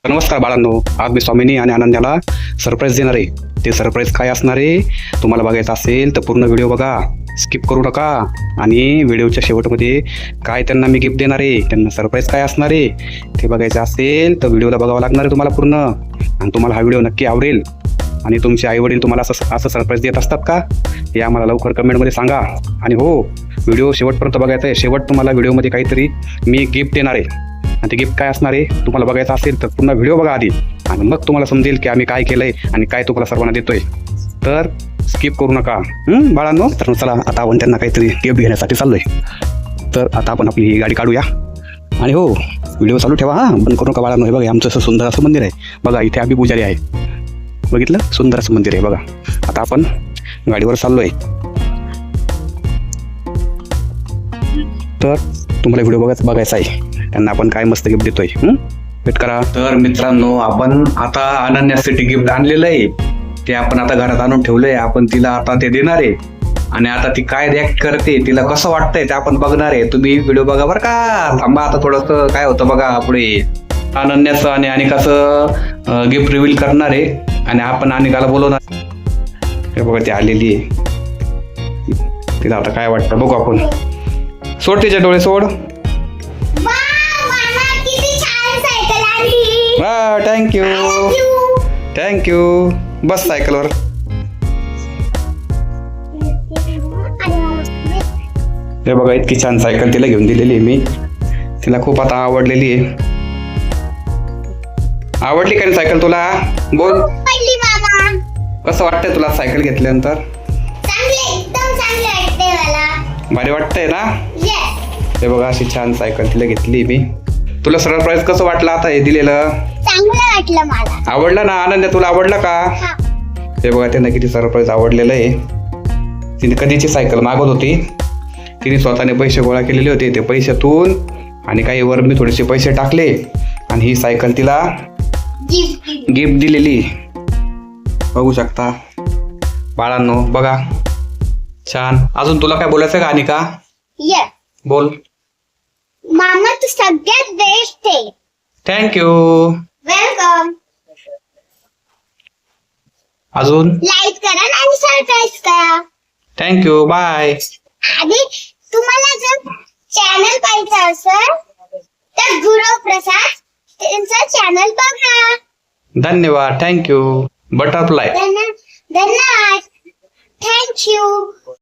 नमस्कार बाळांनो, आज मी स्वामिनी आणि अनन्याला सरप्राईज देणार आहे. ते सरप्राईज काय असणार आहे तुम्हाला बघायचं असेल तर पूर्ण व्हिडिओ बघा, स्किप करू नका. आणि व्हिडिओच्या शेवटमध्ये काय त्यांना मी गिफ्ट देणार आहे, त्यांना सरप्राईज काय असणार आहे ते बघायचं असेल तर व्हिडिओला बघावं लागणार आहे तुम्हाला पूर्ण. आणि तुम्हाला हा व्हिडिओ नक्की आवडेल. आणि तुमचे आईवडील तुम्हाला असं सरप्राईज देत असतात का हे आम्हाला लवकर कमेंटमध्ये सांगा. आणि हो, व्हिडिओ शेवटपर्यंत बघायचा आहे. शेवट तुम्हाला व्हिडिओमध्ये काहीतरी मी गिफ्ट देणार आहे आणि ते गिफ्ट काय असणार आहे तुम्हाला बघायचं असेल तर पूर्ण व्हिडिओ बघा आधी, आणि मग तुम्हाला समजेल की आम्ही काय केलंय आणि काय तुम्हाला सर्वांना देतोय. तर स्किप करू नका बाळांनो. तर चला आता आपण त्यांना काहीतरी गिफ्ट घेण्यासाठी चाललोय. तर आता आपण आपली ही गाडी काढूया. आणि हो, व्हिडिओ चालू ठेवा हां, बंद करू नका बाळांनो. हे बघा, आमचं असं सुंदर असं मंदिर आहे बघा. इथे आम्ही पुजारी आहे, बघितलं, सुंदर असं मंदिर आहे बघा. आता आपण गाडीवर चाललोय. तर तुम्हाला व्हिडिओ बघायचा आहे, त्यांना आपण काय मस्त गिफ्ट देतोय वेट करा. तर मित्रांनो, आपण आता अनन्यासाठी गिफ्ट आणलेलं आहे. ते आपण आता घरात आणून ठेवलंय. आपण तिला आता ते देणार आहे आणि आता ती काय रिॲक्ट करते, तिला कसं वाटतंय ते आपण बघणार आहे. तुम्ही व्हिडिओ बघा बरं का. थांबा, आता थोडंसं काय होतं बघा पुढे. अनन्याचं आणि अनिकाचं गिफ्ट रिव्हील करणार आहे आणि आपण अनिकाला बोलवणार. हे बघा, ती आलेली आहे. तिला आता काय वाटतं बघू आपण. सोड तिचे डोळे, सोड. हा, थँक्यू थँक्यू. बस सायकलवर. हे बघा, इतकी छान सायकल तिला घेऊन दिलेली आहे मी. तिला खूप आता आवडलेली आहे. आवडली का सायकल तुला? बोल, कसं वाटतंय तुला सायकल घेतल्यानंतर? भारी वाटतंय ना? हे बघा, अशी छान सायकल तिला घेतली मी. तुला सरप्राईज कसं वाटलं आता हे दिलेलं? चांगलं वाटलं मला. आवडलं ना आनंद? तुला आवडलं का? हे बघा, त्यांना किती सरप्राईज आवडलेलं आहे. तिने कधीची सायकल मागवत होती. तिने स्वतःने पैसे गोळा केलेले होते. ते पैशातून आणि काही वर मी थोडेसे पैसे टाकले आणि ही सायकल तिला गिफ्ट दिलेली. बघू शकता बाळांनो, बघा छान. अजून तुला काय बोलायचं का अनिका? बोल. मामा, तू सगळ्यात बेस्ट आहे. थँक्यू. वेलकम. अजून लाईक करा आणि सबस्क्राईब करा. Thank you, bye. आणि तुम्हाला जर चॅनल पाहिजे असेल तर गुरु प्रसाद त्यांचा चॅनल बघा. धन्यवाद, थँक्यू. बटरफ्लाय. धन्यवाद. थँक्यू.